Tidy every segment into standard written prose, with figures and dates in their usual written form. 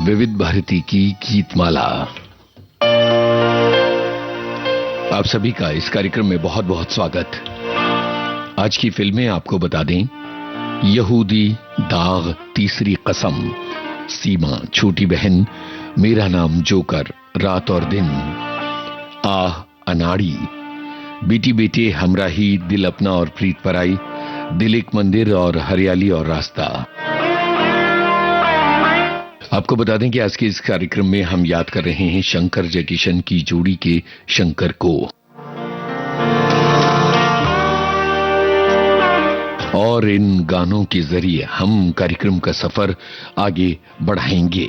विविध भारती की गीतमाला। आप सभी का इस कार्यक्रम में बहुत बहुत स्वागत। आज की फिल्में आपको बता दें, यहूदी, दाग, तीसरी कसम, सीमा, छोटी बहन, मेरा नाम जोकर, रात और दिन, आह, अनाड़ी, बेटी बेटे, हमराही, दिल अपना और प्रीत पराई, दिल एक मंदिर और हरियाली और रास्ता। आपको बता दें कि आज के इस कार्यक्रम में हम याद कर रहे हैं शंकर जयकिशन की जोड़ी के शंकर को, और इन गानों के जरिए हम कार्यक्रम का सफर आगे बढ़ाएंगे।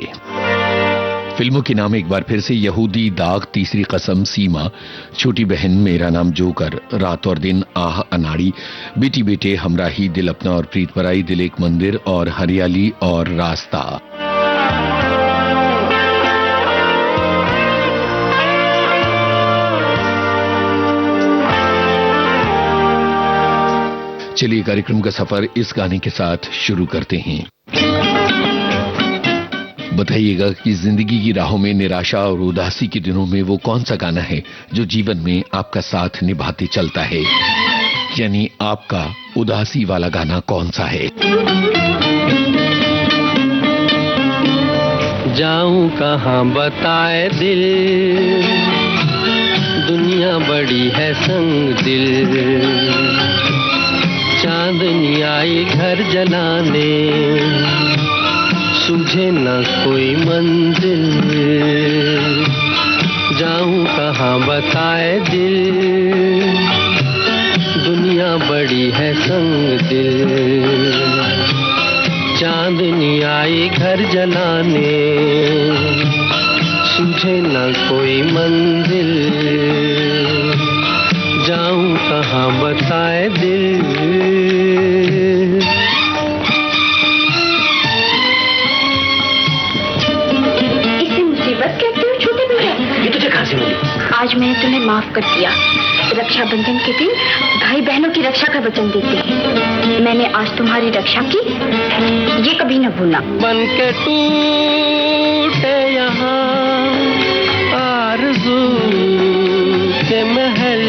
फिल्मों के नाम एक बार फिर से, यहूदी, दाग, तीसरी कसम, सीमा, छोटी बहन, मेरा नाम जोकर, रात और दिन, आह, अनाड़ी, बेटी बेटे, हमराही, दिल अपना और प्रीत पराई, दिल एक मंदिर और हरियाली और रास्ता। चलिए कार्यक्रम का सफर इस गाने के साथ शुरू करते हैं। बताइएगा कि जिंदगी की राहों में निराशा और उदासी के दिनों में वो कौन सा गाना है जो जीवन में आपका साथ निभाते चलता है, यानी आपका उदासी वाला गाना कौन सा है। जाऊं कहां बताए दिल, दुनिया बड़ी है संग दिल, चांदनी आई घर जलाने, सूझे न कोई मंजिल। जाऊं कहां बताए दिल, दुनिया बड़ी है संग दिल, चांदनी आई घर जलाने, सूझे न कोई मंजिल। जाऊं कहां बताए दिल। आज मैंने तुम्हें माफ कर दिया। रक्षाबंधन के दिन भाई बहनों की रक्षा का वचन देते हैं। मैंने आज तुम्हारी रक्षा की, ये कभी न भूलना। बन के टूटे यहाँ आरज़ू के महल,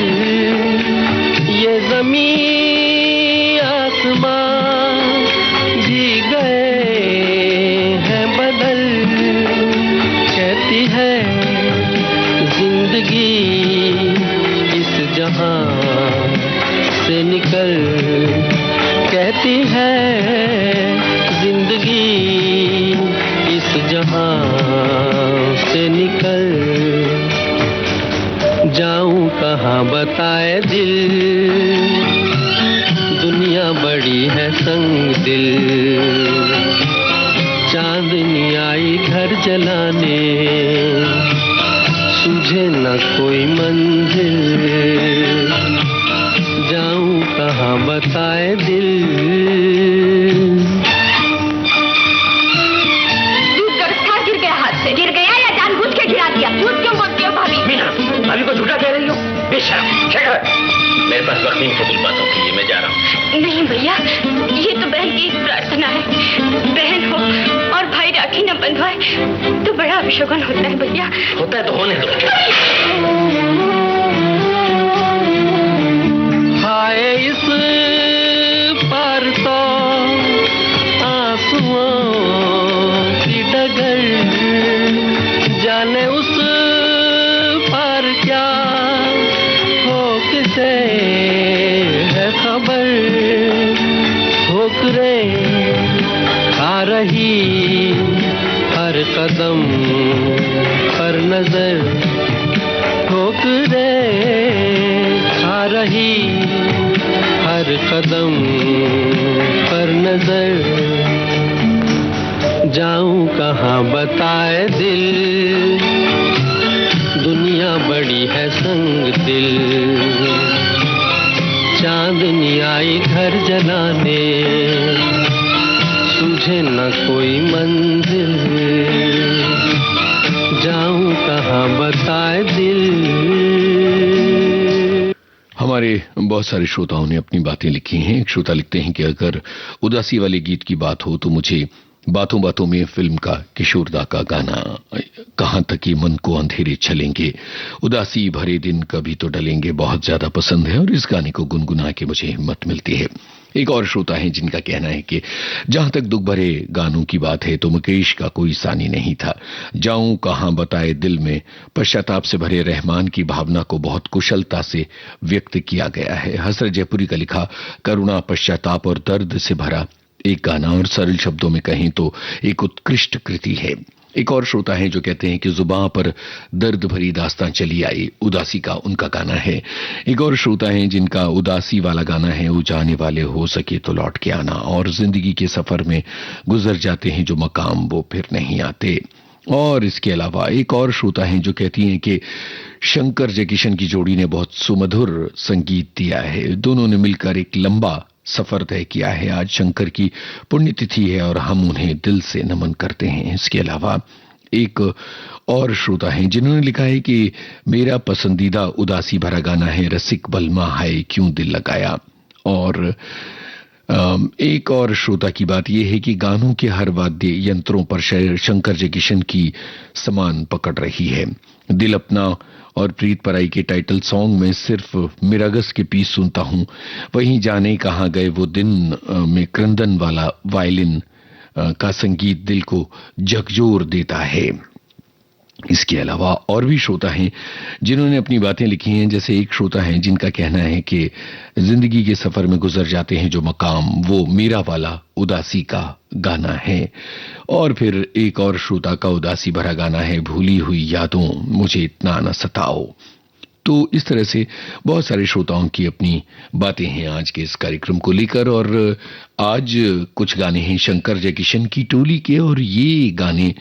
ये ज़मीन आसमान भी गए हैं बदल। कहती है जिंदगी इस जहां से निकल, कहती है जिंदगी इस जहां से निकल। जाऊं कहां बताए दिल, दुनिया बड़ी है संग दिल, चांदनी आई घर जलाने, सूझे न कोई मंजिल। जाऊं कहां बताए दिल। दूध गरखा गिर गया हाथ से। गिर गया या जानबूझ के गिरा दिया? झूठ क्यों बोलती हो भाभी? मीना, भाभी को झूठा कह रही हो? बेशर्म। शेखर, मेरे पास वक्त नहीं फजूल बातों के लिए, मैं जा रहा हूँ। नहीं भैया, ये तो बहन की एक प्रार्थना है। बहन हो और भाई राखी न बंधवाए तो बड़ा अभिशगुन होता है भैया। होता है तो होने दो। हाय इस पार तो आंसुओं की डगर, जाने उस पार क्या हो किसे है खबर। ठोकरे आ रही हर कदम पर नजर, ठोकरे आ रही हर कदम पर नजर। जाऊं कहां बताए दिल, दुनिया बड़ी है संग दिल, चांदनी आई घर जलाने, सूझे न कोई मंजिल। जाऊं कहां बताए दिल। हमारे बहुत सारे श्रोताओं ने अपनी बातें लिखी हैं। एक श्रोता लिखते हैं कि अगर उदासी वाले गीत की बात हो तो मुझे बातों बातों में फिल्म का किशोरदा का गाना, कहां तक ये मन को अंधेरे चलेंगे, उदासी भरे दिन कभी तो डलेंगे, बहुत ज्यादा पसंद है और इस गाने को गुनगुना के मुझे हिम्मत मिलती है। एक और श्रोता है जिनका कहना है कि जहां तक दुख भरे गानों की बात है तो मुकेश का कोई सानी नहीं था। जाऊं कहां बताए दिल में, पश्चाताप से भरे रहमान की भावना को बहुत कुशलता से व्यक्त किया गया है। हसरत जयपुरी का लिखा करुणा, पश्चाताप और दर्द से भरा एक गाना और सरल शब्दों में कहें तो एक उत्कृष्ट कृति है। एक और श्रोता है जो कहते हैं कि जुबां पर दर्द भरी दास्तां चली आई, उदासी का उनका गाना है। एक और श्रोता है जिनका उदासी वाला गाना है, वो जाने वाले हो सके तो लौट के आना, और जिंदगी के सफर में गुजर जाते हैं जो मकाम वो फिर नहीं आते। और इसके अलावा एक और श्रोता है जो कहती हैं कि शंकर जयकिशन की जोड़ी ने बहुत सुमधुर संगीत दिया है, दोनों ने मिलकर एक लंबा सफर तय किया है। आज शंकर की पुण्यतिथि है और हम उन्हें दिल से नमन करते हैं। इसके अलावा एक और श्रोता हैं जिन्होंने लिखा है कि मेरा पसंदीदा उदासी भरा गाना है रसिक बलमा हाय क्यों दिल लगाया। और एक और श्रोता की बात यह है कि गानों के हर वाद्य यंत्रों पर शंकर जयकिशन की समान पकड़ रही है। दिल अपना और प्रीत पराई के टाइटल सॉन्ग में सिर्फ मिरागस के पीस सुनता हूं, वहीं जाने कहां गए वो दिन में क्रंदन वाला वायलिन का संगीत दिल को झकझोर देता है। इसके अलावा और भी श्रोता हैं जिन्होंने अपनी बातें लिखी हैं। जैसे एक श्रोता है जिनका कहना है कि जिंदगी के सफर में गुजर जाते हैं जो मकाम, वो मीरा वाला उदासी का गाना है। और फिर एक और श्रोता का उदासी भरा गाना है भूली हुई यादों मुझे इतना न सताओ। तो इस तरह से बहुत सारे श्रोताओं की अपनी बातें हैं आज के इस कार्यक्रम को लेकर। और आज कुछ गाने हैं शंकर जयकिशन की टोली के, और ये गाने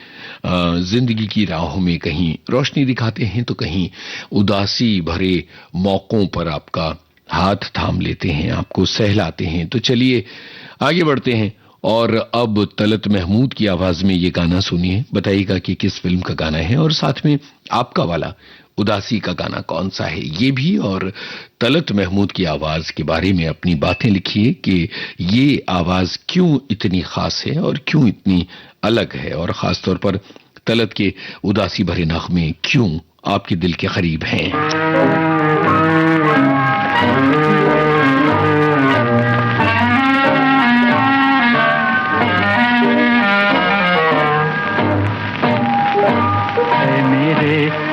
जिंदगी की राहों में कहीं रोशनी दिखाते हैं तो कहीं उदासी भरे मौकों पर आपका हाथ थाम लेते हैं, आपको सहलाते हैं। तो चलिए आगे बढ़ते हैं और अब तलत महमूद की आवाज में ये गाना सुनिए। बताइएगा कि किस फिल्म का गाना है और साथ में आपका वाला उदासी का गाना कौन सा है ये भी, और तलत महमूद की आवाज के बारे में अपनी बातें लिखिए कि ये आवाज क्यों इतनी खास है और क्यों इतनी अलग है, और खास तौर पर तलत के उदासी भरे नगमे क्यों आपके दिल के करीब हैं।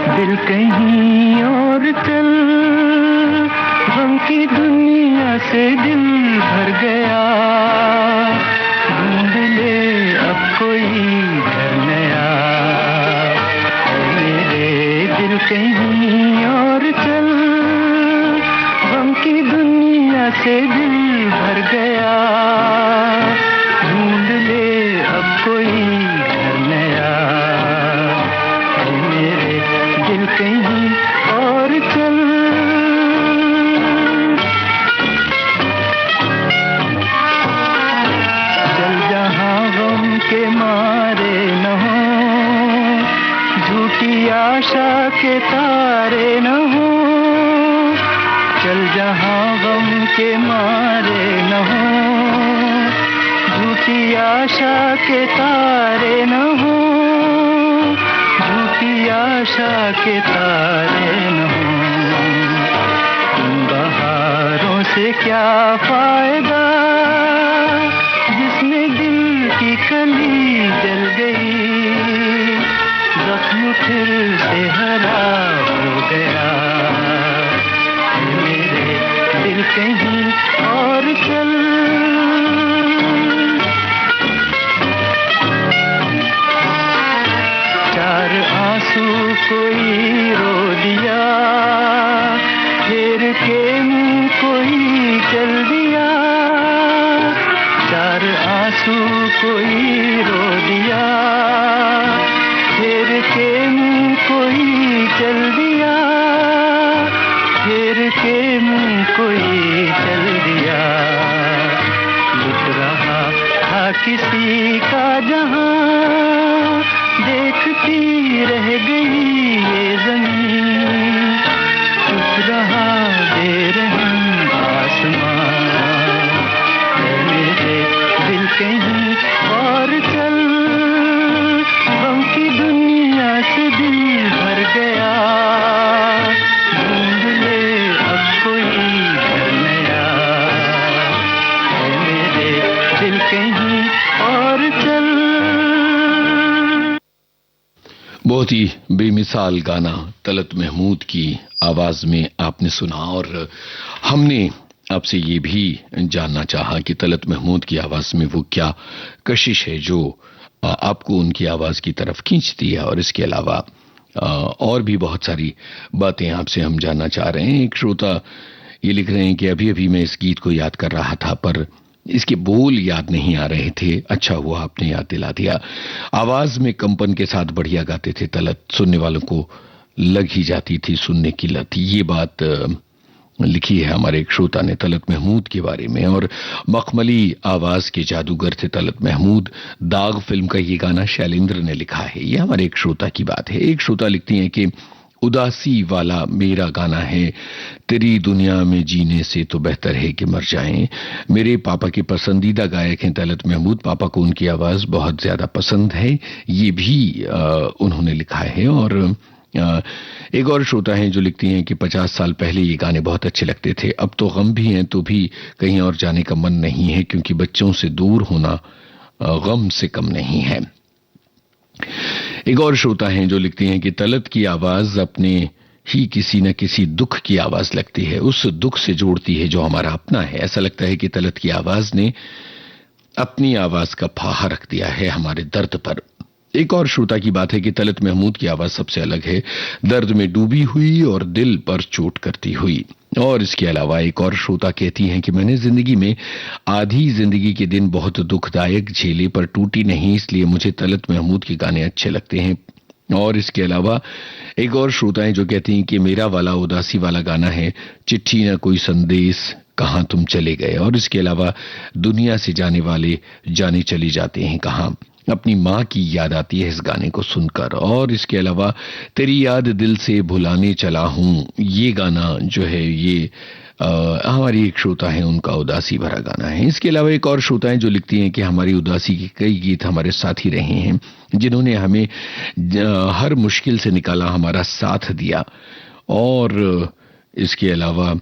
दिल कहीं और चल, गम की दुनिया से दिल भर गया, ढूंढ ले अब कोई घर नया। मेरे दिल कहीं और चल, गम की दुनिया से दिल भर गया, ढूंढ ले अब कोई घर नया। दिल कहीं और चल, चल जहां गम के मारे न हो, झूठी आशा के तारे न हो। चल जहां गम के मारे न हो, झूठी आशा के तारे न हो, झूठी आशा के तारे न हो। इन बहारों से क्या फायदा जिसमें दिल की कली जल गई, जख्म फिर से हरा हो गया। मेरे दिल कहीं और चल, चार आंसू कोई रो दिया, फेर के मुंह कोई चल दिया। चार आंसू कोई रो दिया, फेर के मुंह कोई चल दिया, फेर के मुंह कोई चल दिया। लुट रहा था किसी का जहां, देखती रह गई ये जमीन, चुप रहा बेरहम आसमां। मेरे दिल कहीं और चल, बहुत ही बेमिसाल गाना तलत महमूद की आवाज में आपने सुना। और हमने आपसे ये भी जानना चाहा कि तलत महमूद की आवाज में वो क्या कशिश है जो आपको उनकी आवाज की तरफ खींचती है। और इसके अलावा और भी बहुत सारी बातें आपसे हम जानना चाह रहे हैं। एक श्रोता ये लिख रहे हैं कि अभी अभी मैं इस गीत को याद कर रहा था पर इसके बोल याद नहीं आ रहे थे। अच्छा हुआ आपने याद दिला दिया। आवाज में कंपन के साथ बढ़िया गाते थे तलत, सुनने वालों को लग ही जाती थी सुनने की लत। ये बात लिखी है हमारे एक श्रोता ने तलत महमूद के बारे में। और मखमली आवाज के जादूगर थे तलत महमूद। दाग फिल्म का ये गाना शैलेंद्र ने लिखा है। ये हमारे एक श्रोता की बात है। एक श्रोता लिखती हैं कि उदासी वाला मेरा गाना है, तेरी दुनिया में जीने से तो बेहतर है कि मर जाएं। मेरे पापा के पसंदीदा गायक हैं तलत महमूद। पापा को उनकी आवाज बहुत ज्यादा पसंद है। ये भी उन्होंने लिखा है। और एक और श्रोता हैं जो लिखती हैं कि 50 साल पहले ये गाने बहुत अच्छे लगते थे, अब तो गम भी हैं तो भी कहीं और जाने का मन नहीं है, क्योंकि बच्चों से दूर होना गम से कम नहीं है। एक और श्रोता हैं जो लिखती हैं कि तलत की आवाज अपने ही किसी न किसी दुख की आवाज लगती है, उस दुख से जोड़ती है जो हमारा अपना है। ऐसा लगता है कि तलत की आवाज ने अपनी आवाज का फाहा रख दिया है हमारे दर्द पर। एक और श्रोता की बात है कि तलत महमूद की आवाज सबसे अलग है, दर्द में डूबी हुई और दिल पर चोट करती हुई। और इसके अलावा एक और श्रोता कहती हैं कि मैंने जिंदगी में आधी जिंदगी के दिन बहुत दुखदायक झेले पर टूटी नहीं, इसलिए मुझे तलत महमूद के गाने अच्छे लगते हैं। और इसके अलावा एक और श्रोता हैं जो कहती हैं कि मेरा वाला उदासी वाला गाना है, चिट्ठी ना कोई संदेश कहां तुम चले गए। और इसके अलावा दुनिया से जाने वाले जाने चले जाते हैं कहां, अपनी माँ की याद आती है इस गाने को सुनकर। और इसके अलावा तेरी याद दिल से भुलाने चला हूं, ये गाना जो है ये हमारी एक श्रोता है उनका उदासी भरा गाना है। इसके अलावा एक और श्रोता है जो लिखती हैं कि हमारी उदासी के कई गीत हमारे साथी रहे हैं, जिन्होंने हमें हर मुश्किल से निकाला, हमारा साथ दिया। और इसके अलावा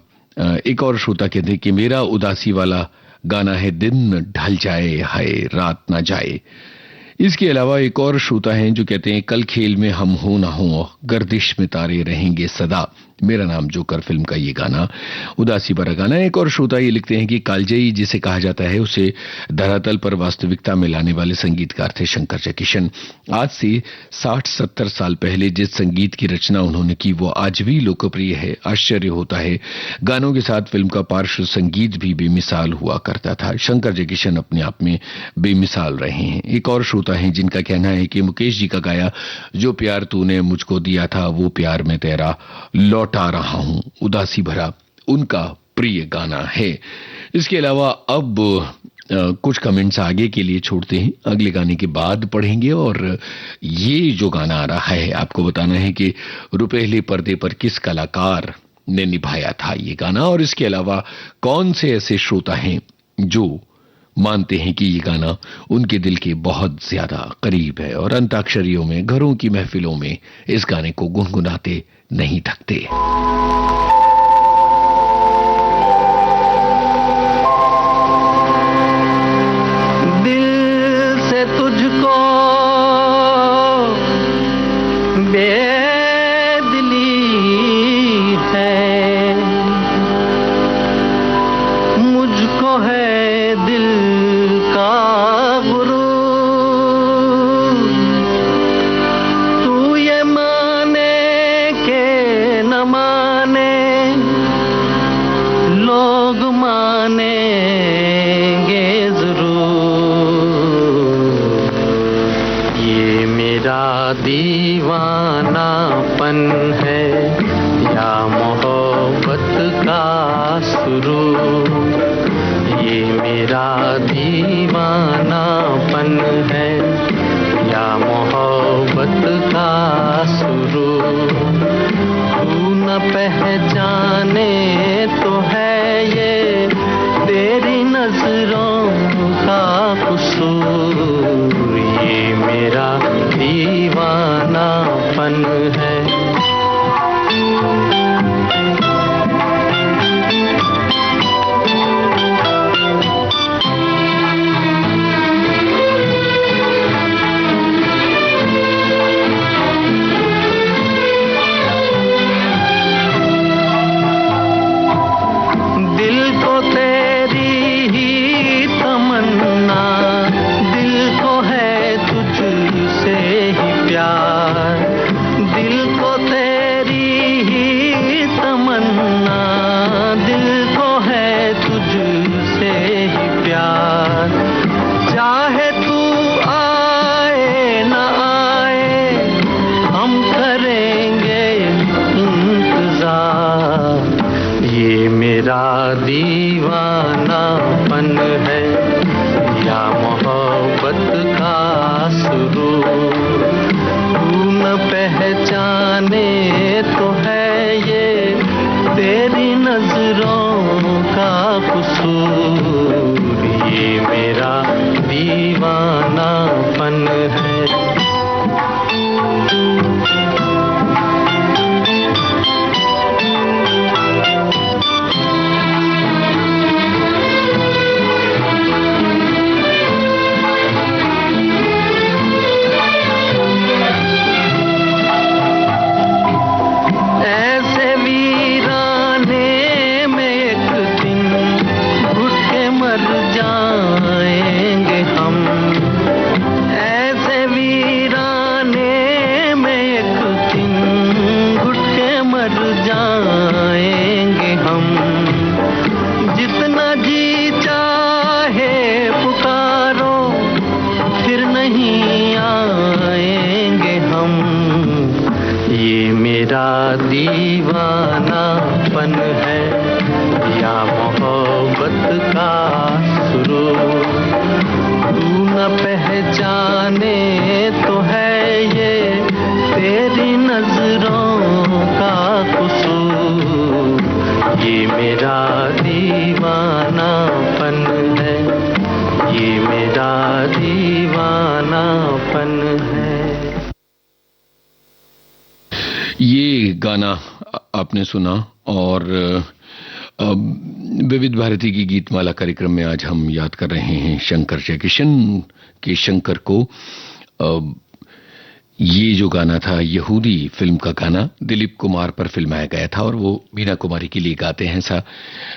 एक और श्रोता कहते हैं कि मेरा उदासी वाला गाना है, दिन ढल जाए हाय रात ना जाए। इसके अलावा एक और श्रोता हैं जो कहते हैं कल खेल में हम हो ना हो, गर्दिश में तारे रहेंगे सदा, मेरा नाम जोकर फिल्म का ये गाना उदासी भरा गाना। एक और श्रोता ये लिखते हैं कि कालजयी जिसे कहा जाता है उसे धरातल पर वास्तविकता में लाने वाले संगीतकार थे शंकर जयकिशन। आज से 60-70 साल पहले जिस संगीत की रचना उन्होंने की वो आज भी लोकप्रिय है। आश्चर्य होता है, गानों के साथ फिल्म का पार्श्व संगीत भी बेमिसाल हुआ करता था। शंकर जयकिशन अपने आप में बेमिसाल रहे हैं। एक और श्रोता है जिनका कहना है कि मुकेश जी का गाया जो प्यार तूने मुझको दिया था वो प्यार में तेरा लौटा रहा हूं, उदासी भरा उनका प्रिय गाना है। इसके अलावा अब कुछ कमेंट्स आगे के लिए छोड़ते हैं, अगले गाने के बाद पढ़ेंगे। और ये जो गाना आ रहा है आपको बताना है कि रुपहले पर्दे पर किस कलाकार ने निभाया था ये गाना। और इसके अलावा कौन से ऐसे श्रोता हैं जो मानते हैं कि ये गाना उनके दिल के बहुत ज्यादा करीब है और अंताक्षरियों में, घरों की महफिलों में इस गाने को गुनगुनाते नहीं थकते। दिल से तुझको बेदिली है, मुझको है दिल का गुरूर, तू ये माने के न माने लोग मानेंगे जरूर, ये मेरा दीवानापन है या मोहब्बत का सुरूर, ये मेरा दीवानापन है या मोहब्बत का सुरूर, तू न पहचाने तो है ये तेरी नजरों का कसूर, ये मेरा दीवानापन है। का कसूर, ये मेरा दीवानापन है। दीवानापन है या मोहब्बत का सुरूर, तू न पहचाने तो है ये तेरी नजरों का कसूर, ये मेरा दीवानापन है, ये मेरा दीवानापन है। ये गाना आपने सुना और विविध भारती की गीतमाला कार्यक्रम में आज हम याद कर रहे हैं शंकर जयकिशन के शंकर को। ये जो गाना था यहूदी फिल्म का गाना दिलीप कुमार पर फिल्माया गया था और वो मीना कुमारी के लिए गाते हैं, ऐसा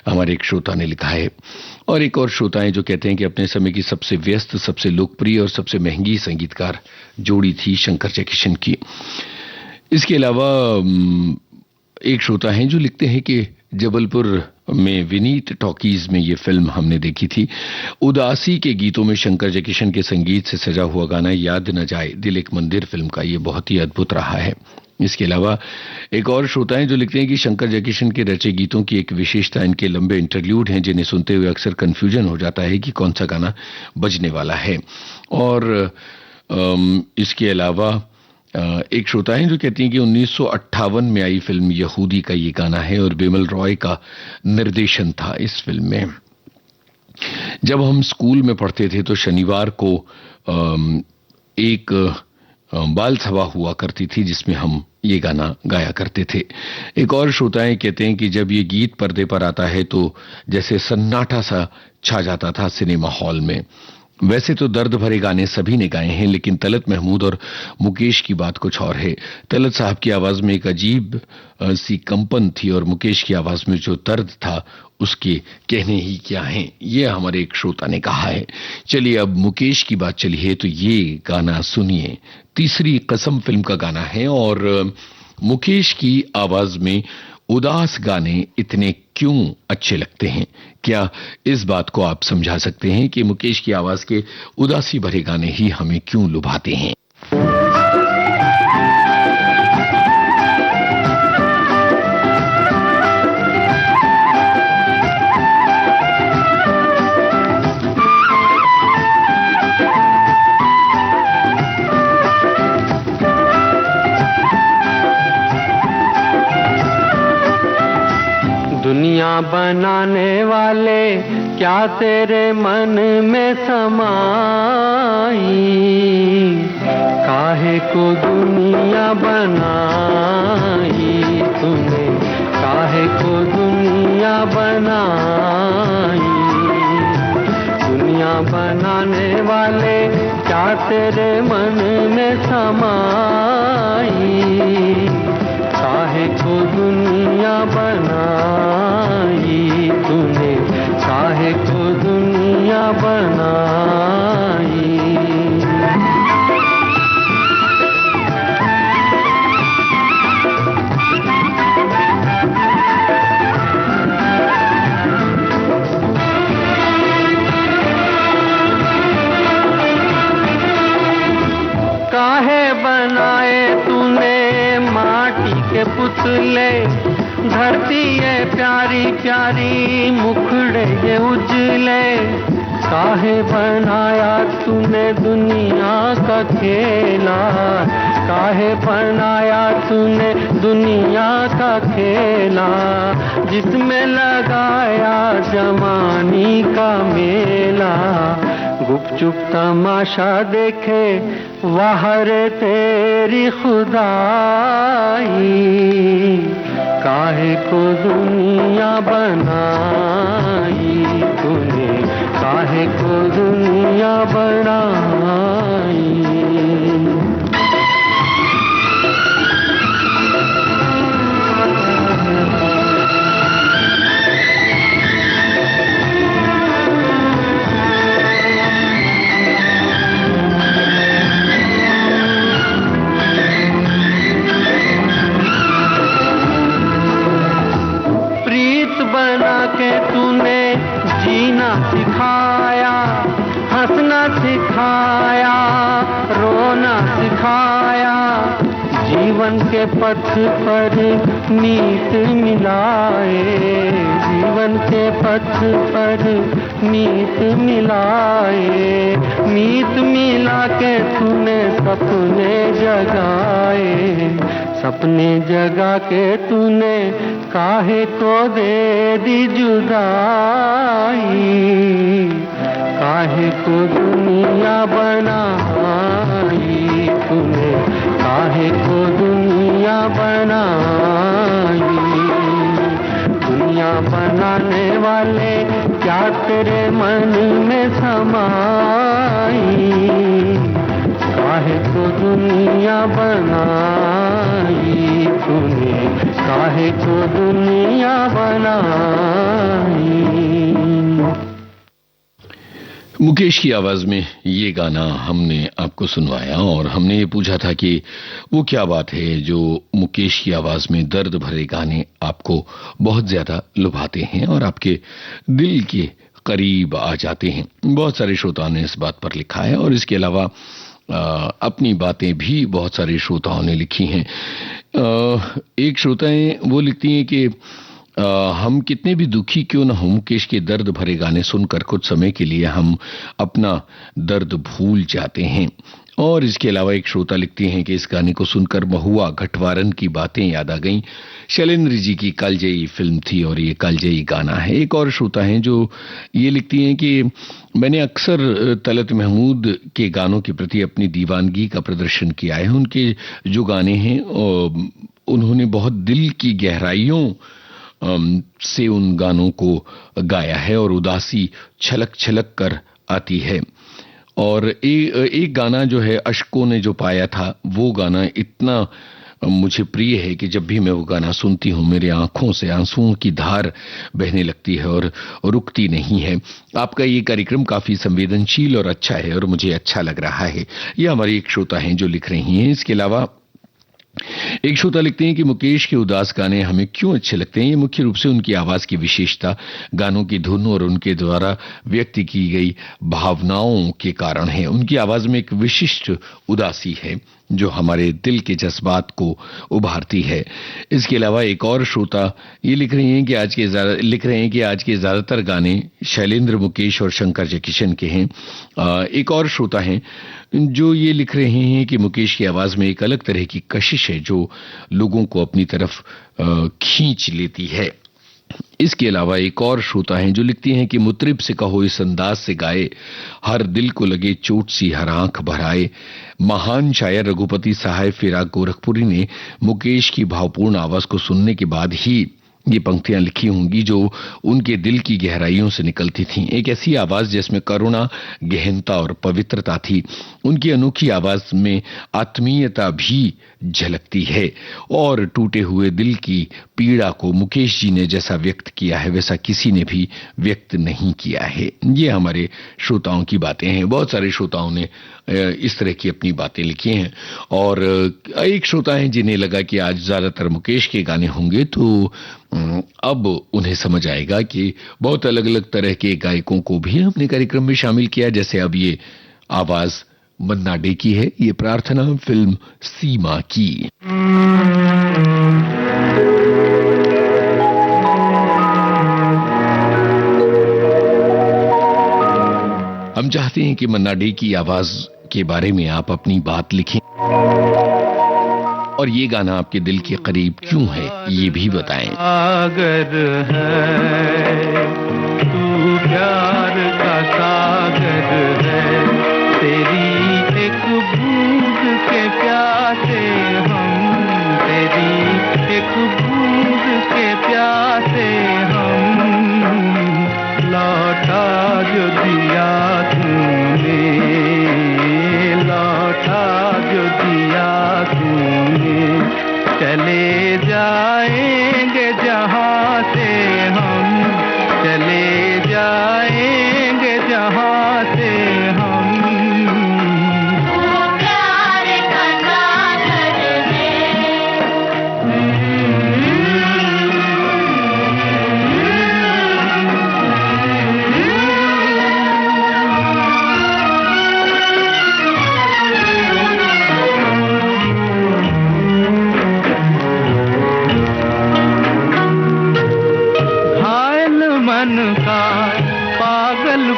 हमारे एक श्रोता ने लिखा है। और एक और श्रोता है जो कहते हैं कि अपने समय की सबसे व्यस्त, सबसे लोकप्रिय और सबसे महंगी संगीतकार जोड़ी थी शंकर जयकिशन की। इसके अलावा एक श्रोता हैं जो लिखते हैं कि जबलपुर में विनीत टॉकीज में ये फिल्म हमने देखी थी। उदासी के गीतों में शंकर जयकिशन के संगीत से सजा हुआ गाना याद न जाए दिल एक मंदिर फिल्म का ये बहुत ही अद्भुत रहा है। इसके अलावा एक और श्रोता हैं जो लिखते हैं कि शंकर जयकिशन के रचे गीतों की एक विशेषता इनके लंबे इंटरल्यूड हैं जिन्हें सुनते हुए अक्सर कंफ्यूजन हो जाता है कि कौन सा गाना बजने वाला है। और इसके अलावा एक श्रोता है जो कहती हैं कि 1958 में आई फिल्म यहूदी का ये गाना है और बिमल रॉय का निर्देशन था इस फिल्म में। जब हम स्कूल में पढ़ते थे तो शनिवार को एक बाल सभा हुआ करती थी जिसमें हम ये गाना गाया करते थे। एक और श्रोताएं कहते हैं कि जब ये गीत पर्दे पर आता है तो जैसे सन्नाटा सा छा जाता था सिनेमा हॉल में। वैसे तो दर्द भरे गाने सभी ने गाए हैं लेकिन तलत महमूद और मुकेश की बात कुछ और है। तलत साहब की आवाज में एक अजीब सी कंपन थी और मुकेश की आवाज में जो दर्द था उसके कहने ही क्या है, ये हमारे एक श्रोता ने कहा है। चलिए अब मुकेश की बात चली है तो ये गाना सुनिए। तीसरी कसम फिल्म का गाना है और मुकेश की आवाज में उदास गाने इतने क्यों अच्छे लगते हैं? क्या इस बात को आप समझा सकते हैं कि मुकेश की आवाज के उदासी भरे गाने ही हमें क्यों लुभाते हैं? दुनिया बनाने वाले क्या तेरे मन में समाई, काहे को दुनिया बनाई तूने, काहे को दुनिया बनाई। दुनिया बनाने वाले क्या तेरे मन में समाई, काहे को दुनिया बनाई तूने, काहे को दुनिया बनाई। काहे बनाए तूने माटी के पुतले, धरती ये प्यारी प्यारी मुखड़े ये उजले। काहे बनाया तूने दुनिया का खेला, काहे बनाया तूने दुनिया का खेला, जिसमें लगाया जवानी का मेला। गुपचुप तमाशा देखे वाहर तेरी खुदाई, काहे को दुनिया बनाई तूने, काहे को दुनिया बनाई। तूने जीना सिखाया, हंसना सिखाया, रोना सिखाया, जीवन के पथ पर मीत मिलाए, जीवन के पथ पर मीत मिलाए। मीत मिला के तूने सपने जगाए, सपने जगा के तूने काहे को दे दी जुदाई, काहे को दुनिया बनाई तूने, काहे को दुनिया बनाई। दुनिया बनाने वाले क्या तेरे मन में समाई, काहे को दुनिया बनाई तूने, काहे को दुनिया बनाई। मुकेश की आवाज में ये गाना हमने आपको सुनवाया और हमने ये पूछा था कि वो क्या बात है जो मुकेश की आवाज में दर्द भरे गाने आपको बहुत ज्यादा लुभाते हैं और आपके दिल के करीब आ जाते हैं। बहुत सारे श्रोताओं ने इस बात पर लिखा है और इसके अलावा अपनी बातें भी बहुत सारे श्रोताओं ने लिखी हैं। एक श्रोताएं वो लिखती हैं कि हम कितने भी दुखी क्यों न हो, मुकेश के दर्द भरे गाने सुनकर कुछ समय के लिए हम अपना दर्द भूल जाते हैं। और इसके अलावा एक श्रोता लिखती हैं कि इस गाने को सुनकर महुआ घटवारन की बातें याद आ गईं। शैलेंद्र जी की कालजयी फिल्म थी और ये कालजयी गाना है। एक और श्रोता हैं जो ये लिखती हैं कि मैंने अक्सर तलत महमूद के गानों के प्रति अपनी दीवानगी का प्रदर्शन किया है। उनके जो गाने हैं उन्होंने बहुत दिल की गहराइयों से उन गानों को गाया है और उदासी छलक छलक कर आती है। और एक गाना जो है अशकों ने जो पाया था, वो गाना इतना मुझे प्रिय है कि जब भी मैं वो गाना सुनती हूँ मेरे आंखों से आंसुओं की धार बहने लगती है और रुकती नहीं है। आपका ये कार्यक्रम काफी संवेदनशील और अच्छा है और मुझे अच्छा लग रहा है। ये हमारी एक श्रोता हैं जो लिख रही हैं। इसके अलावा एक श्रोता लिखते हैं कि मुकेश के उदास गाने हमें क्यों अच्छे लगते हैं। ये मुख्य रूप से उनकी आवाज की विशेषता, गानों की धुन और उनके द्वारा व्यक्त की गई भावनाओं के कारण है। उनकी आवाज में एक विशिष्ट उदासी है जो हमारे दिल के जज्बात को उभारती है। इसके अलावा एक और श्रोता ये लिख रहे हैं कि आज के ज्यादातर गाने शैलेंद्र, मुकेश और शंकर जयकिशन के हैं। एक और श्रोता हैं जो ये लिख रहे हैं कि मुकेश की आवाज में एक अलग तरह की कशिश है जो लोगों को अपनी तरफ खींच लेती है। इसके अलावा एक और श्रोता हैं जो लिखती हैं कि मुतरिब से कहो इस अंदाज से गाए, हर दिल को लगे चोट सी हर आंख भराए। महान शायर रघुपति साहब फिराक गोरखपुरी ने मुकेश की भावपूर्ण आवाज को सुनने के बाद ही ये पंक्तियां लिखी होंगी जो उनके दिल की गहराइयों से निकलती थीं। एक ऐसी आवाज जिसमें करुणा, गहनता और पवित्रता थी। उनकी अनोखी आवाज में आत्मीयता भी झलकती है और टूटे हुए दिल की पीड़ा को मुकेश जी ने जैसा व्यक्त किया है वैसा किसी ने भी व्यक्त नहीं किया है। ये हमारे श्रोताओं की बातें हैं। बहुत सारे श्रोताओं ने इस तरह की अपनी बातें लिखी हैं और एक श्रोता हैं जिन्हें लगा कि आज ज्यादातर मुकेश के गाने होंगे तो अब उन्हें समझ आएगा कि बहुत अलग अलग तरह के गायकों को भी हमने कार्यक्रम में शामिल किया। जैसे अब ये आवाज मन्ना डे की है, ये प्रार्थना फिल्म सीमा की। हम चाहते हैं कि मन्ना डे की आवाज के बारे में आप अपनी बात लिखें। और ये गाना आपके दिल के करीब क्यों है, ये भी बताएं। सागर है तू, प्यार का सागर है, तेरी एक बूंद के प्यासे हम, तेरी एक बूंद के प्यासे हम, लौटा जो दिया तूने, लौटा जो दिया तूने, चले जाएंगे जहाँ से हम, चले जाएंगे जहाँ से हम।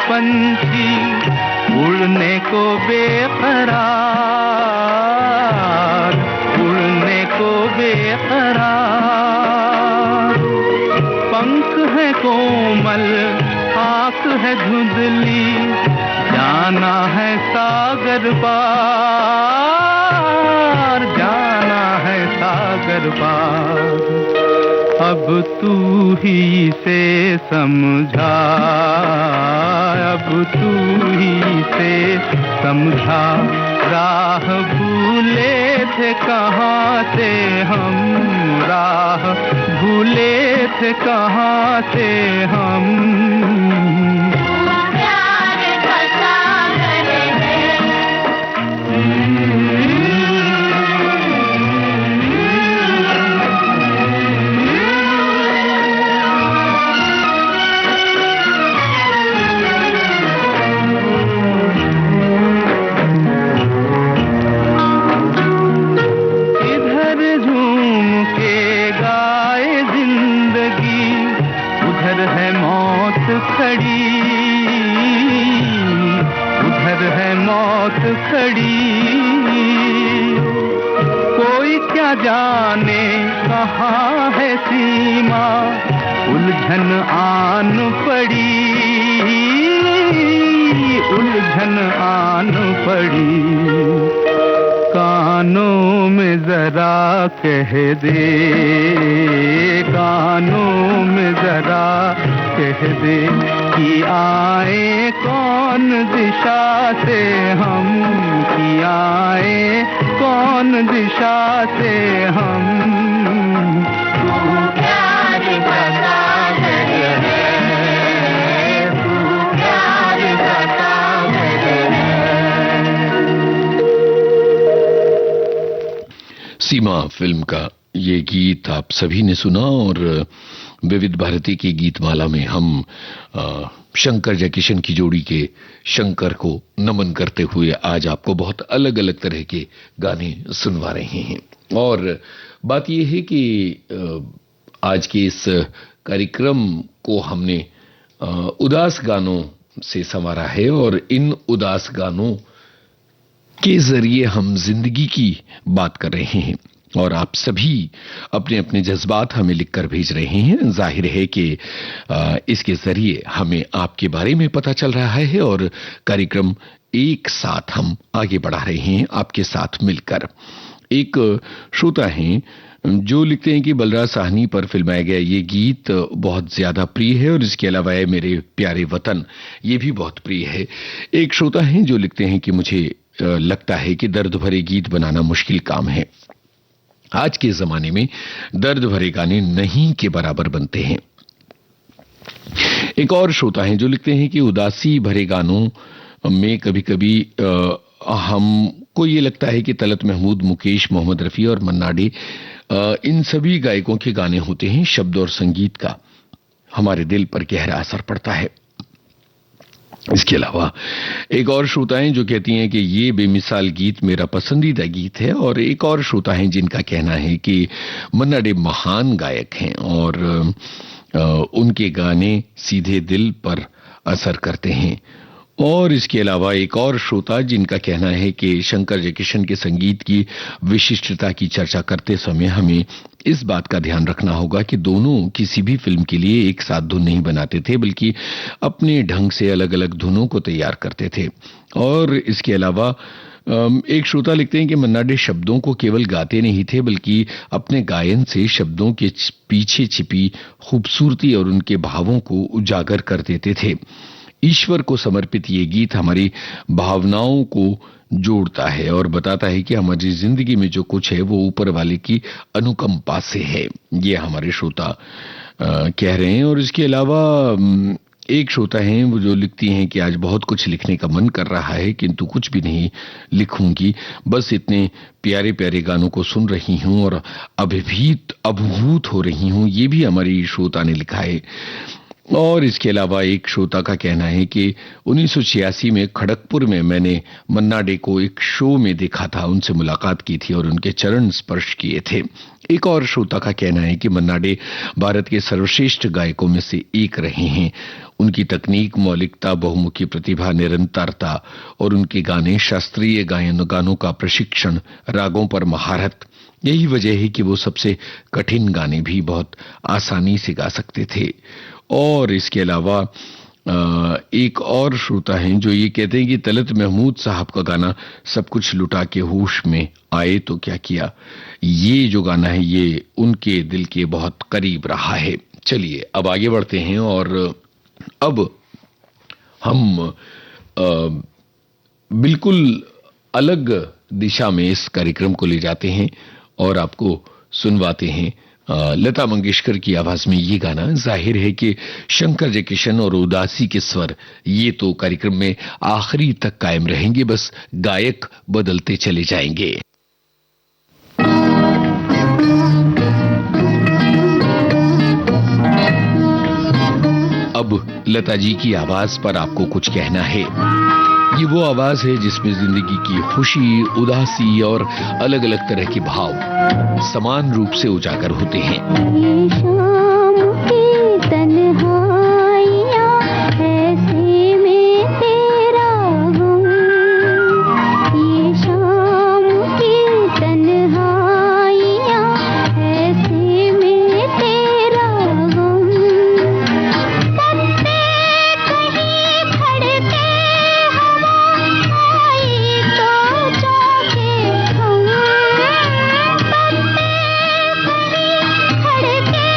पंछी उड़ने को बेकरार, उड़ने को बेकरार, पंख है कोमल, आँख है धुंधली, जाना है सागर पार, जाना है सागर पार। अब तू ही से समझा, अब तू ही से समझा, राह भूले थे कहाँ से हम, राह भूले थे कहाँ से हम। खड़ी कोई क्या जाने कहाँ है सीमा, उलझन आन पड़ी, उलझन आन पड़ी। कानों में जरा कह दे, कानों में जरा कह दे कि आए कौन दिशा से हम, कि आए कौन दिशा से हम। तू प्यार का सागर है, तू प्यार का सागर है। सीमा फिल्म का ये गीत आप सभी ने सुना और विविध भारती की गीतमाला में हम शंकर जयकिशन की जोड़ी के शंकर को नमन करते हुए आज आपको बहुत अलग अलग तरह के गाने सुनवा रहे हैं। और बात यह है कि आज के इस कार्यक्रम को हमने उदास गानों से संवारा है और इन उदास गानों के जरिए हम जिंदगी की बात कर रहे हैं और आप सभी अपने अपने जज्बात हमें लिखकर भेज रहे हैं। जाहिर है कि इसके जरिए हमें आपके बारे में पता चल रहा है और कार्यक्रम एक साथ हम आगे बढ़ा रहे हैं आपके साथ मिलकर। एक श्रोता हैं जो लिखते हैं कि बलराज साहनी पर फिल्माया गया ये गीत बहुत ज्यादा प्रिय है और इसके अलावा है मेरे प्यारे वतन, ये भी बहुत प्रिय है। एक श्रोता हैं जो लिखते हैं कि मुझे लगता है कि दर्द भरे गीत बनाना मुश्किल काम है। आज के जमाने में दर्द भरे गाने नहीं के बराबर बनते हैं। एक और श्रोता हैं जो लिखते हैं कि उदासी भरे गानों में कभी कभी हमको ये लगता है कि तलत महमूद, मुकेश, मोहम्मद रफी और मन्ना डे इन सभी गायकों के गाने होते हैं। शब्द और संगीत का हमारे दिल पर गहरा असर पड़ता है। इसके अलावा एक और श्रोता हैं जो कहती हैं कि ये बेमिसाल गीत मेरा पसंदीदा गीत है। और एक और श्रोता हैं जिनका कहना है कि मन्ना डे महान गायक हैं और उनके गाने सीधे दिल पर असर करते हैं। और इसके अलावा एक और श्रोता जिनका कहना है कि शंकर जयकिशन के संगीत की विशिष्टता की चर्चा करते समय हमें इस बात का ध्यान रखना होगा कि दोनों किसी भी फिल्म के लिए एक साथ धुन नहीं बनाते थे, बल्कि अपने ढंग से अलग अलग धुनों को तैयार करते थे। और इसके अलावा एक श्रोता लिखते हैं कि मन्ना डे शब्दों को केवल गाते नहीं थे, बल्कि अपने गायन से शब्दों के पीछे छिपी खूबसूरती और उनके भावों को उजागर कर देते थे। ईश्वर को समर्पित ये गीत हमारी भावनाओं को जोड़ता है और बताता है कि हमारी जिंदगी में जो कुछ है वो ऊपर वाले की अनुकंपा से है। ये हमारे श्रोता कह रहे हैं। और इसके अलावा एक श्रोता हैं वो जो लिखती हैं कि आज बहुत कुछ लिखने का मन कर रहा है, किंतु कुछ भी नहीं लिखूंगी, बस इतने प्यारे प्यारे गानों को सुन रही हूं और अभिभूत हो रही हूं। ये भी हमारी श्रोता ने लिखा है। और इसके अलावा एक श्रोता का कहना है कि 1986 में खड़गपुर में मैंने मन्ना डे को एक शो में देखा था, उनसे मुलाकात की थी और उनके चरण स्पर्श किए थे। एक और श्रोता का कहना है कि मन्ना डे भारत के सर्वश्रेष्ठ गायकों में से एक रहे हैं। उनकी तकनीक, मौलिकता, बहुमुखी प्रतिभा, निरंतरता और उनके गाने, शास्त्रीय गानों का प्रशिक्षण, रागों पर महारत, यही वजह है कि वो सबसे कठिन गाने भी बहुत आसानी से गा सकते थे। और इसके अलावा एक और श्रोता हैं जो ये कहते हैं कि तलत महमूद साहब का गाना सब कुछ लुटा के होश में आए तो क्या किया, ये जो गाना है ये उनके दिल के बहुत करीब रहा है। चलिए अब आगे बढ़ते हैं और अब हम बिल्कुल अलग दिशा में इस कार्यक्रम को ले जाते हैं और आपको सुनवाते हैं लता मंगेशकर की आवाज में ये गाना। जाहिर है कि शंकर जयकिशन और उदासी के स्वर ये तो कार्यक्रम में आखिरी तक कायम रहेंगे, बस गायक बदलते चले जाएंगे। अब लता जी की आवाज पर आपको कुछ कहना है। ये वो आवाज है जिसमें जिंदगी की खुशी, उदासी और अलग अलग तरह के भाव समान रूप से उजागर होते हैं। शाम की तन्हाइयाँ ऐसे में तेरा गम, ये शाम की तन्हाइयाँ ऐसे में तेरा गम, पत्ते कहीं खड़के हवा आई तो चौके हम, पत्ते कहीं खड़के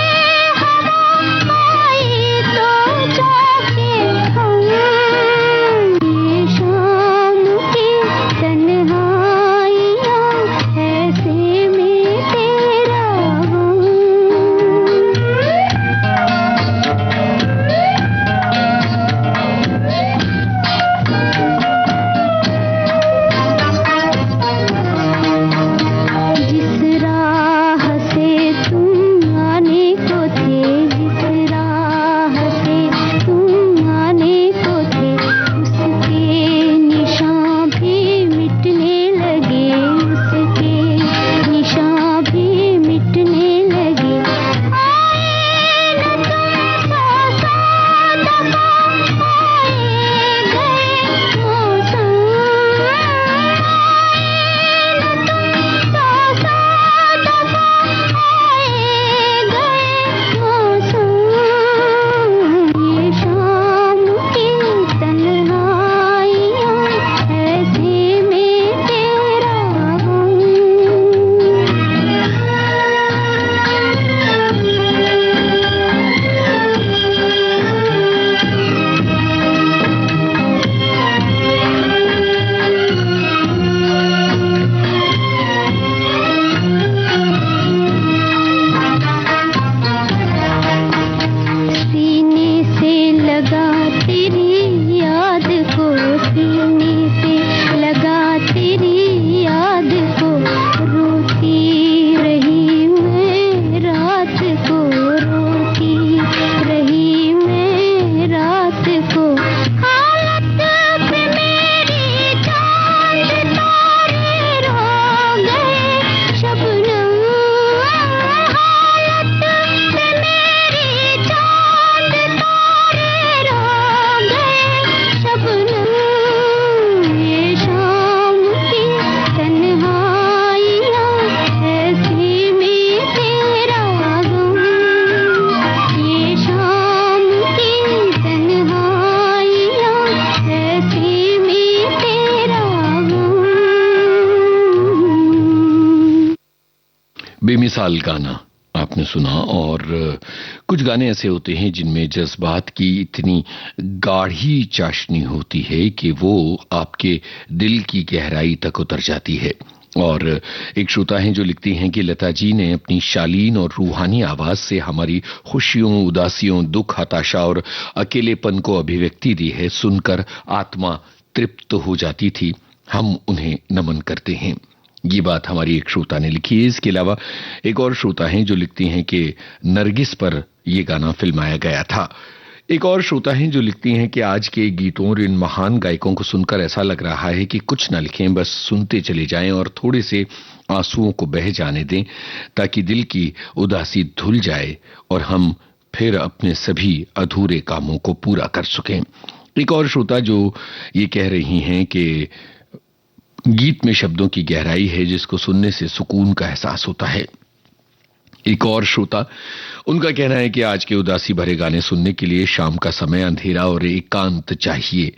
बेमिसाल गाना आपने सुना। और कुछ गाने ऐसे होते हैं जिनमें जज्बात की इतनी गाढ़ी चाशनी होती है कि वो आपके दिल की गहराई तक उतर जाती है। और एक श्रोता हैं जो लिखती हैं कि लता जी ने अपनी शालीन और रूहानी आवाज से हमारी खुशियों, उदासियों, दुख, हताशा और अकेलेपन को अभिव्यक्ति दी है। सुनकर आत्मा तृप्त हो जाती थी। हम उन्हें नमन करते हैं। ये बात हमारी एक श्रोता ने लिखी है। इसके अलावा एक और श्रोता हैं जो लिखती हैं कि नरगिस पर यह गाना फिल्माया गया था। एक और श्रोता हैं जो लिखती हैं कि आज के गीतों और इन महान गायकों को सुनकर ऐसा लग रहा है कि कुछ न लिखें, बस सुनते चले जाएं और थोड़े से आंसुओं को बह जाने दें ताकि दिल की उदासी धुल जाए और हम फिर अपने सभी अधूरे कामों को पूरा कर सकें। एक और श्रोता जो ये कह रही हैं कि गीत में शब्दों की गहराई है जिसको सुनने से सुकून का एहसास होता है। एक और श्रोता, उनका कहना है कि आज के उदासी भरे गाने सुनने के लिए शाम का समय, अंधेरा और एकांत चाहिए।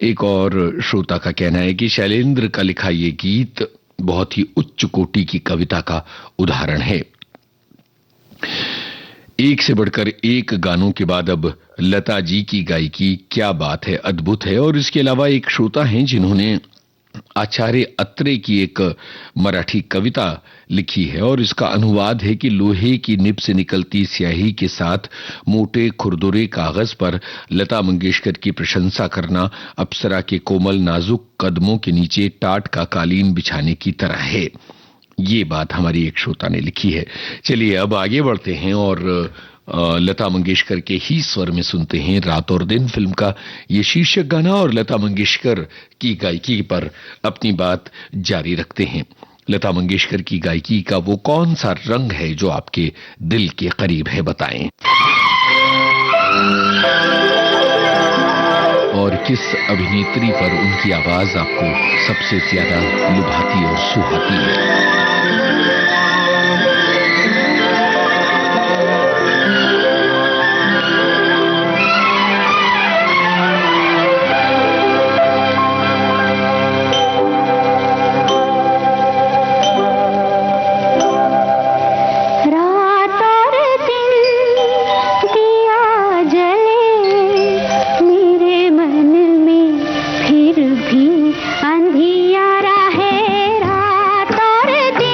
एक और श्रोता का कहना है कि शैलेंद्र का लिखा ये गीत बहुत ही उच्च कोटि की कविता का उदाहरण है। एक से बढ़कर एक गानों के बाद अब लता जी की गायकी क्या बात है, अद्भुत है। और इसके अलावा एक श्रोता हैं जिन्होंने आचार्य अत्रे की एक मराठी कविता लिखी है और इसका अनुवाद है कि लोहे की निब से निकलती स्याही के साथ मोटे खुरदुरे कागज पर लता मंगेशकर की प्रशंसा करना अप्सरा के कोमल नाजुक कदमों के नीचे टाट का कालीन बिछाने की तरह है। ये बात हमारी एक श्रोता ने लिखी है। चलिए अब आगे बढ़ते हैं और लता मंगेशकर के ही स्वर में सुनते हैं रात और दिन फिल्म का ये शीर्षक गाना और लता मंगेशकर की गायकी पर अपनी बात जारी रखते हैं। लता मंगेशकर की गायकी का वो कौन सा रंग है जो आपके दिल के करीब है, बताएं। और किस अभिनेत्री पर उनकी आवाज आपको सबसे ज्यादा लुभाती और सुहाती है? अंधियारा है रात और दिन।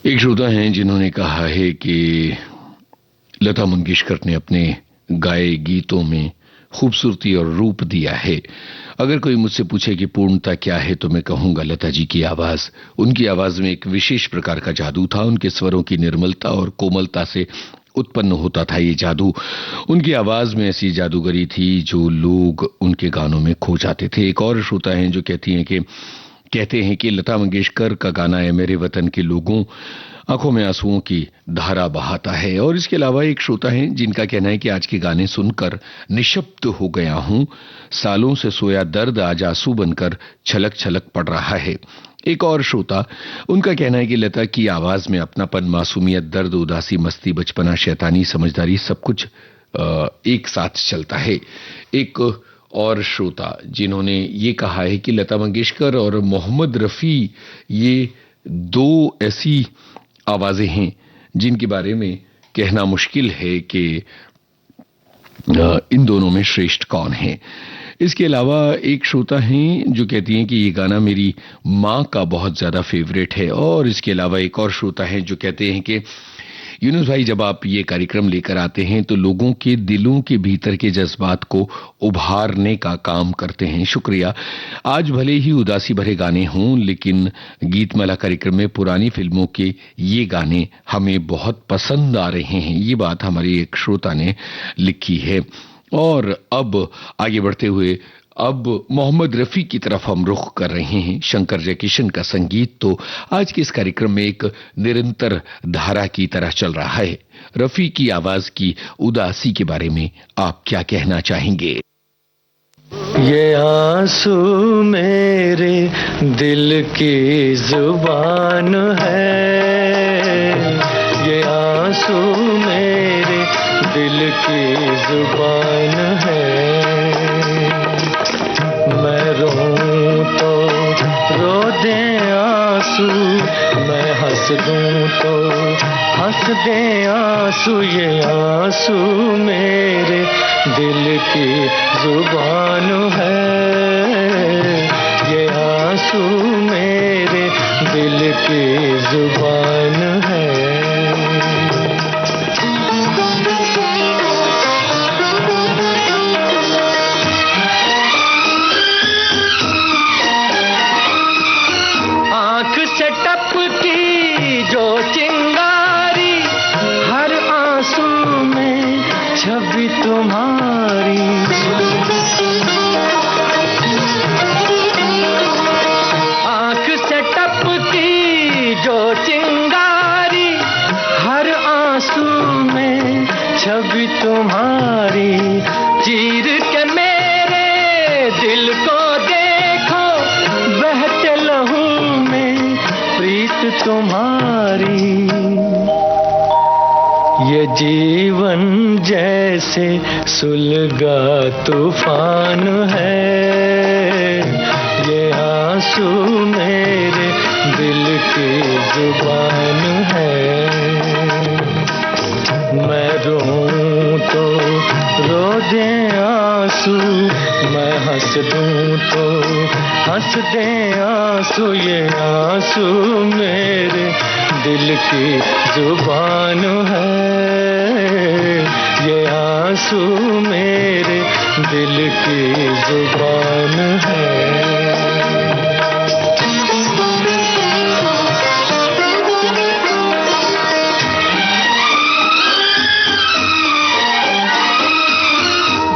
एक श्रोता हैं जिन्होंने कहा है कि लता मंगेशकर ने अपने गाए गीतों में खूबसूरती और रूप दिया है। अगर कोई मुझसे पूछे कि पूर्णता क्या है तो मैं कहूंगा लता जी की आवाज। उनकी आवाज में एक विशेष प्रकार का जादू था। उनके स्वरों की निर्मलता और कोमलता से उत्पन्न होता था ये जादू। उनकी आवाज में ऐसी जादूगरी थी जो लोग उनके गानों में खो जाते थे। एक और श्रोता हैं जो कहते हैं कि लता मंगेशकर का गाना है मेरे वतन के लोगों आंखों में आंसुओं की धारा बहाता है। और इसके अलावा एक श्रोता हैं जिनका कहना है कि आज के गाने सुनकर निशब्द हो गया हूं, सालों से सोया दर्द आज आंसू बनकर छलक छलक पड़ रहा है। एक और श्रोता, उनका कहना है कि लता की आवाज में अपनापन, मासूमियत, दर्द, उदासी, मस्ती, बचपना, शैतानी, समझदारी सब कुछ एक साथ चलता है। एक और श्रोता जिन्होंने ये कहा है कि लता मंगेशकर और मोहम्मद रफी ये दो ऐसी आवाजें हैं जिनके बारे में कहना मुश्किल है कि इन दोनों में श्रेष्ठ कौन है। इसके अलावा एक श्रोता हैं जो कहती हैं कि ये गाना मेरी माँ का बहुत ज्यादा फेवरेट है। और इसके अलावा एक और श्रोता हैं जो कहते हैं कि यूनुस भाई, जब आप ये कार्यक्रम लेकर आते हैं तो लोगों के दिलों के भीतर के जज्बात को उभारने का काम करते हैं। शुक्रिया। आज भले ही उदासी भरे गाने हों लेकिन गीतमाला कार्यक्रम में पुरानी फिल्मों के ये गाने हमें बहुत पसंद आ रहे हैं। ये बात हमारी एक श्रोता ने लिखी है। और अब आगे बढ़ते हुए अब मोहम्मद रफी की तरफ हम रुख कर रहे हैं। शंकर जयकिशन का संगीत तो आज के इस कार्यक्रम में एक निरंतर धारा की तरह चल रहा है। रफी की आवाज की उदासी के बारे में आप क्या कहना चाहेंगे? ये आंसू मेरे दिल की जुबान है, ये आंसू मेरे दिल की जुबान है। मैं रोऊं तो रो दे आंसू, मैं हंस दूं तो हंस दे आंसू। ये आंसू मेरे दिल की जुबान है, ये आंसू मेरे दिल की जुबान है। छवि तुम्हारी, आंख से टपकी जो चिंगारी, हर आंसू में छवि तुम्हारी। चीर के मेरे दिल को देखो, बहते लहू में प्रीत तुम्हारी। ये जीवन जैसे सुलगा तूफान है, ये आंसू मेरे दिल की जुबान है। मैं रोऊं तो रो दे आंसू, मैं हंस दूं तो हंस दे आंसू। ये आंसू मेरे दिल की जुबान है, ये आंसू मेरे दिल की जुबान है।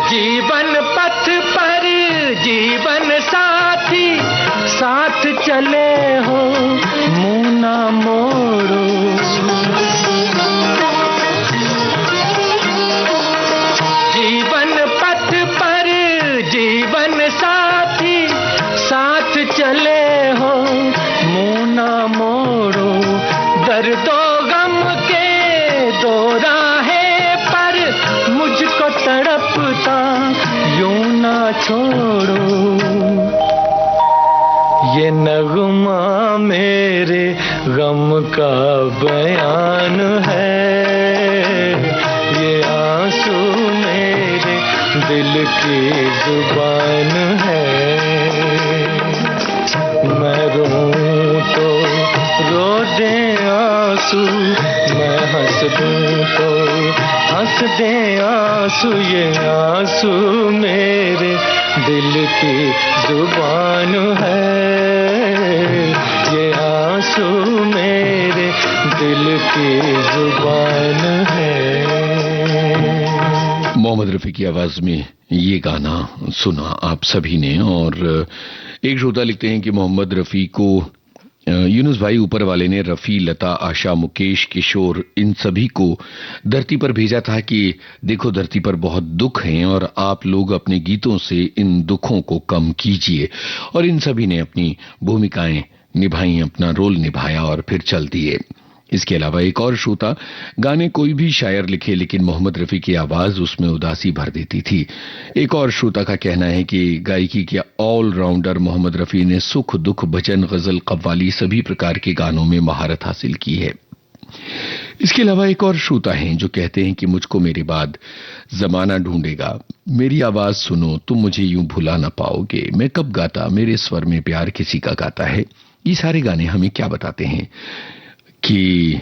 जीवन पथ पर जीवन साथी साथ चले हो, मुँह ना मोड़ो। जीवन पथ पर जीवन साथी साथ चले हो, मुँह ना मोड़ो। दर्दो गम के दो राहें पर मुझको तड़पता यूं ना छोड़ो। ये नगमा मेरे गम का बयान है, ये आंसू मेरे दिल की जुबान है। मैं रोऊं तो रो दे आंसू, मैं हंस दूं तो हंस दे आंसू, ये आंसू मेरे दिल की जुबान है, ये आंसू मेरे दिल की जुबान है। मोहम्मद रफ़ी की आवाज में ये गाना सुना आप सभी ने। और एक श्रोता लिखते हैं कि मोहम्मद रफ़ी को यूनुस भाई ऊपर वाले ने रफ़ी, लता, आशा, मुकेश, किशोर इन सभी को धरती पर भेजा था कि देखो धरती पर बहुत दुख हैं और आप लोग अपने गीतों से इन दुखों को कम कीजिए। और इन सभी ने अपनी भूमिकाएं निभाई, अपना रोल निभाया और फिर चल दिए। इसके अलावा एक और श्रोता, गाने कोई भी शायर लिखे लेकिन मोहम्मद रफ़ी की आवाज उसमें उदासी भर देती थी। एक और श्रोता का कहना है कि गायकी के ऑलराउंडर मोहम्मद रफ़ी ने सुख दुख, भजन, गजल, कव्वाली सभी प्रकार के गानों में महारत हासिल की है। इसके अलावा एक और श्रोता हैं जो कहते हैं कि मुझको मेरे बाद जमाना ढूंढेगा, मेरी आवाज सुनो तुम मुझे यूं भुला ना पाओगे, मैं कब गाता, मेरे स्वर में प्यार किसी का गाता है। ये सारे गाने हमें क्या बताते हैं कि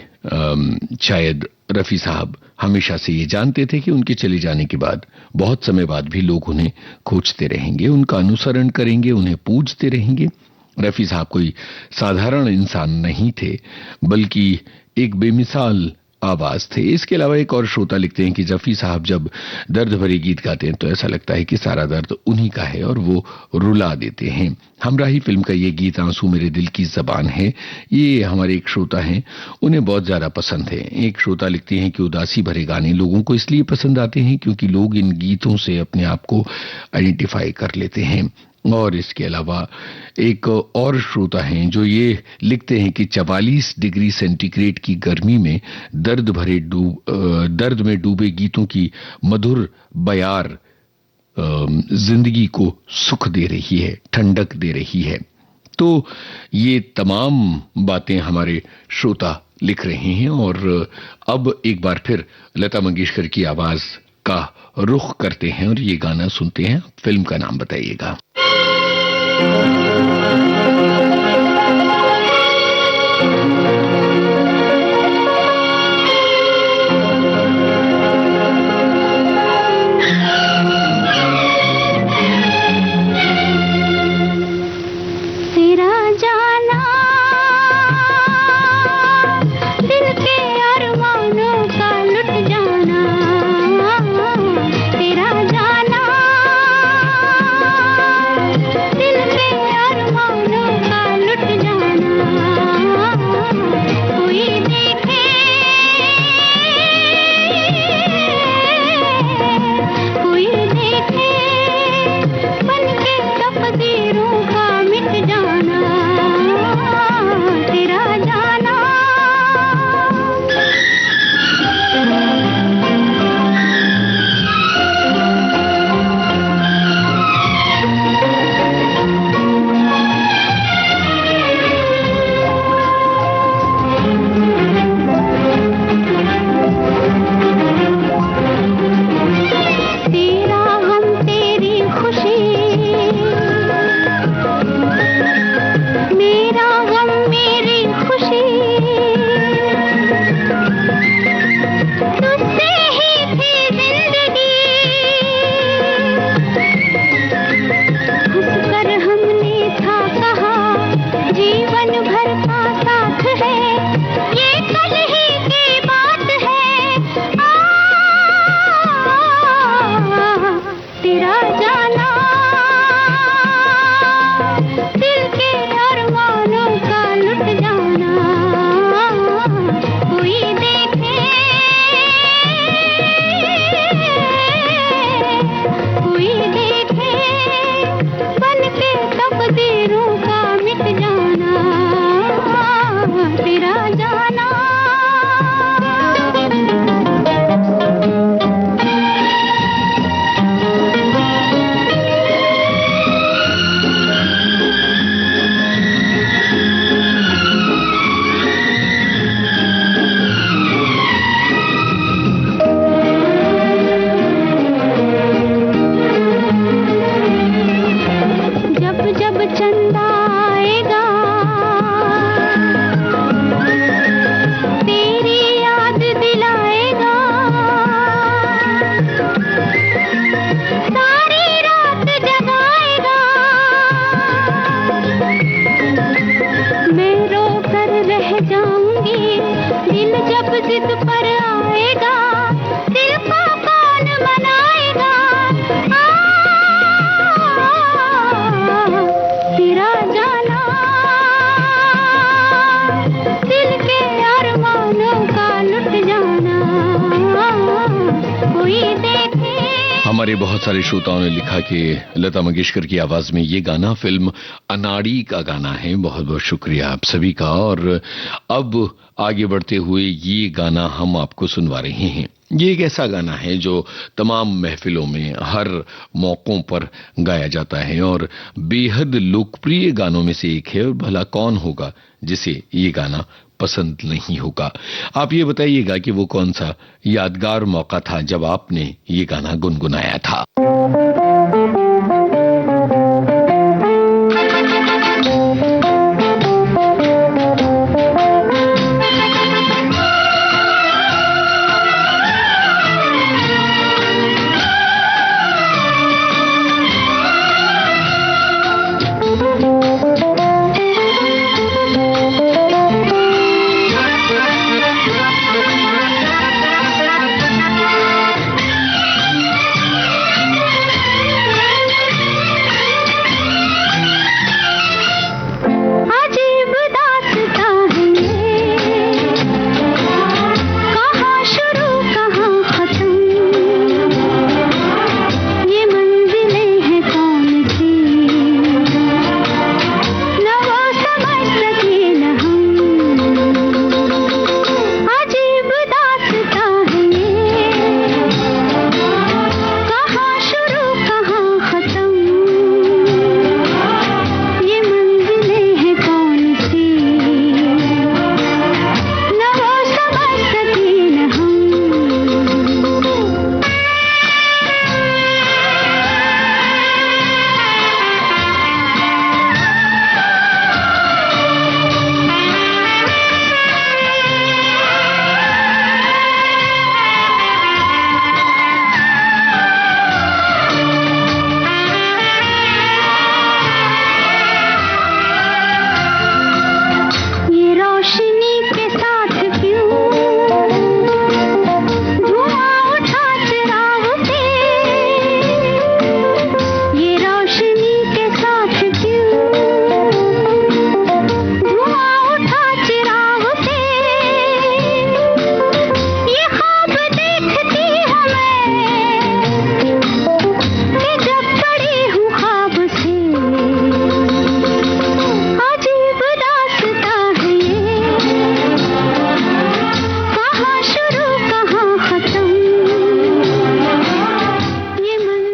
शायद रफ़ी साहब हमेशा से ये जानते थे कि उनके चले जाने के बाद बहुत समय बाद भी लोग उन्हें खोजते रहेंगे, उनका अनुसरण करेंगे, उन्हें पूजते रहेंगे। रफ़ी साहब कोई साधारण इंसान नहीं थे बल्कि एक बेमिसाल आवाज थे। इसके अलावा एक और श्रोता लिखते हैं कि रफ़ी साहब जब दर्द भरे गीत गाते हैं तो ऐसा लगता है कि सारा दर्द उन्हीं का है और वो रुला देते हैं। हमराही फिल्म का ये गीत आंसू मेरे दिल की ज़बान है, ये हमारे एक श्रोता हैं, उन्हें बहुत ज्यादा पसंद है। एक श्रोता लिखते हैं कि उदासी भरे गाने लोगों को इसलिए पसंद आते हैं क्योंकि लोग इन गीतों से अपने आप को आइडेंटिफाई कर लेते हैं। और इसके अलावा एक और श्रोता हैं जो ये लिखते हैं कि 44 डिग्री सेंटीग्रेड की गर्मी में दर्द में डूबे गीतों की मधुर बयार जिंदगी को सुख दे रही है, ठंडक दे रही है। तो ये तमाम बातें हमारे श्रोता लिख रहे हैं। और अब एक बार फिर लता मंगेशकर की आवाज का रुख करते हैं और ये गाना सुनते हैं। फिल्म का नाम बताइएगा। तेरा जाना दिल के अरमानों का लुट जाना, तेरा जाना दिल के हमारे बहुत सारे श्रोताओं ने लिखा कि लता मंगेशकर की आवाज में ये गाना फिल्म अनाड़ी का गाना है। बहुत बहुत शुक्रिया आप सभी का। और अब आगे बढ़ते हुए ये गाना हम आपको सुनवा रहे हैं। ये एक ऐसा गाना है जो तमाम महफिलों में हर मौकों पर गाया जाता है और बेहद लोकप्रिय गानों में से एक है। और भला कौन होगा जिसे ये गाना पसंद नहीं होगा। आप ये बताइएगा कि वो कौन सा यादगार मौका था जब आपने ये गाना गुनगुनाया था।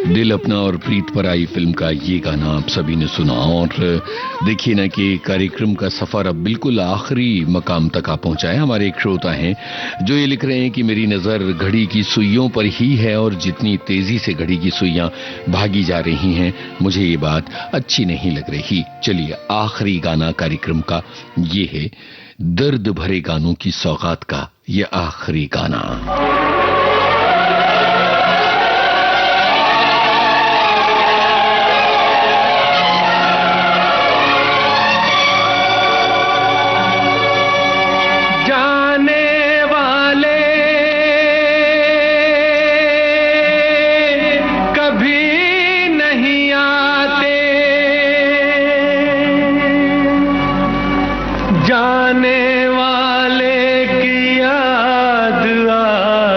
दिल अपना और प्रीत पर आई फिल्म का ये गाना आप सभी ने सुना। और देखिए ना कि कार्यक्रम का सफर अब बिल्कुल आखिरी मकाम तक आ पहुंचा है। हमारे एक श्रोता हैं जो ये लिख रहे हैं कि मेरी नजर घड़ी की सुइयों पर ही है और जितनी तेजी से घड़ी की सुइयां भागी जा रही हैं मुझे ये बात अच्छी नहीं लग रही। चलिए आखिरी गाना कार्यक्रम का ये है, दर्द भरे गानों की सौगात का ये आखिरी गाना। जाने वाले की याद आ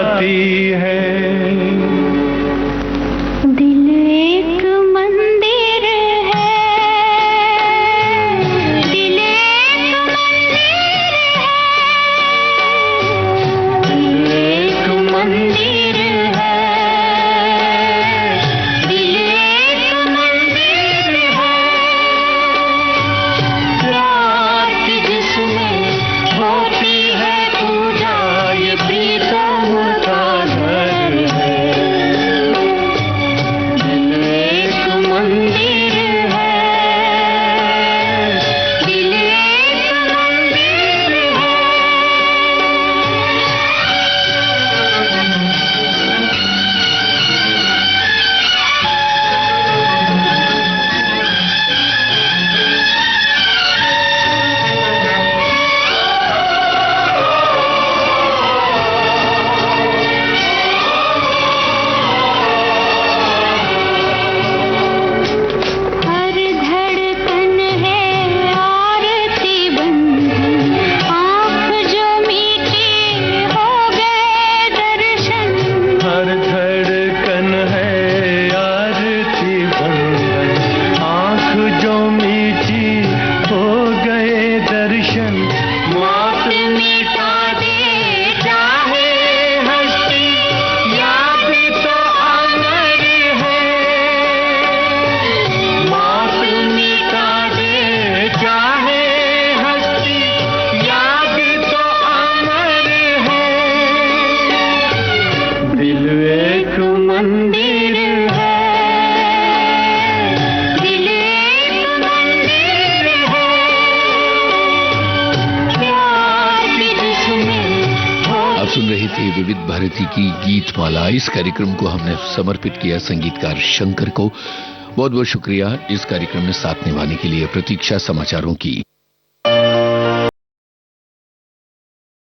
सुन रहे थे विविध भारती की गीत माला। इस कार्यक्रम को हमने समर्पित किया संगीतकार शंकर को। बहुत बहुत शुक्रिया इस कार्यक्रम में साथ निभाने के लिए। प्रतीक्षा समाचारों की।